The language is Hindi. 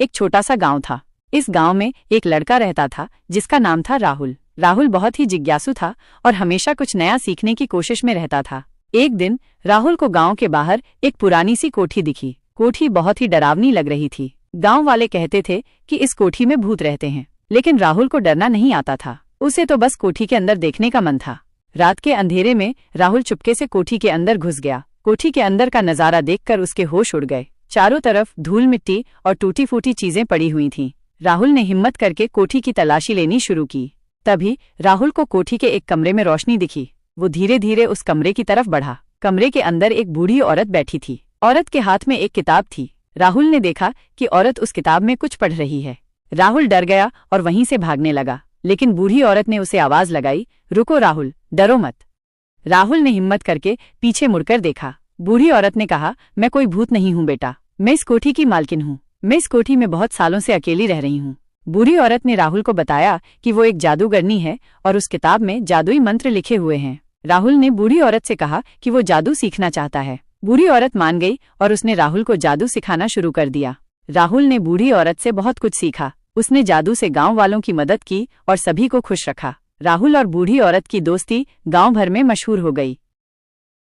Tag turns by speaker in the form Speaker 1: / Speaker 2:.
Speaker 1: एक छोटा सा गांव था। इस गांव में एक लड़का रहता था जिसका नाम था राहुल। राहुल बहुत ही जिज्ञासु था और हमेशा कुछ नया सीखने की कोशिश में रहता था। एक दिन राहुल को गांव के बाहर एक पुरानी सी कोठी दिखी। कोठी बहुत ही डरावनी लग रही थी। गांव वाले कहते थे कि इस कोठी में भूत रहते हैं, लेकिन राहुल को डरना नहीं आता था। उसे तो बस कोठी के अंदर देखने का मन था। रात के अंधेरे में राहुल चुपके से कोठी के अंदर घुस गया। कोठी के अंदर का नजारा देखकर उसके होश उड़ गए। चारों तरफ धूल मिट्टी और टूटी फूटी चीजें पड़ी हुई थीं। राहुल ने हिम्मत करके कोठी की तलाशी लेनी शुरू की। तभी राहुल को कोठी के एक कमरे में रोशनी दिखी। वो धीरे धीरे उस कमरे की तरफ बढ़ा। कमरे के अंदर एक बूढ़ी औरत बैठी थी। औरत के हाथ में एक किताब थी। राहुल ने देखा कि औरत उस किताब में कुछ पढ़ रही है। राहुल डर गया और वहीं से भागने लगा, लेकिन बूढ़ी औरत ने उसे आवाज लगाई, रुको राहुल, डरो मत। राहुल ने हिम्मत करके पीछे मुड़कर देखा। बूढ़ी औरत ने कहा, मैं कोई भूत नहीं हूँ बेटा, मैं इस कोठी की मालकिन हूँ। मैं इस कोठी में बहुत सालों से अकेली रह रही हूँ। बूढ़ी औरत ने राहुल को बताया कि वो एक जादूगरनी है और उस किताब में जादुई मंत्र लिखे हुए हैं। राहुल ने बूढ़ी औरत से कहा कि वो जादू सीखना चाहता है। बूढ़ी औरत मान गई और उसने राहुल को जादू सिखाना शुरू कर दिया। राहुल ने बूढ़ी औरत से बहुत कुछ सीखा। उसने जादू से गांव वालों की मदद की और सभी को खुश रखा। राहुल और बूढ़ी औरत की दोस्ती गांव भर में मशहूर हो गई।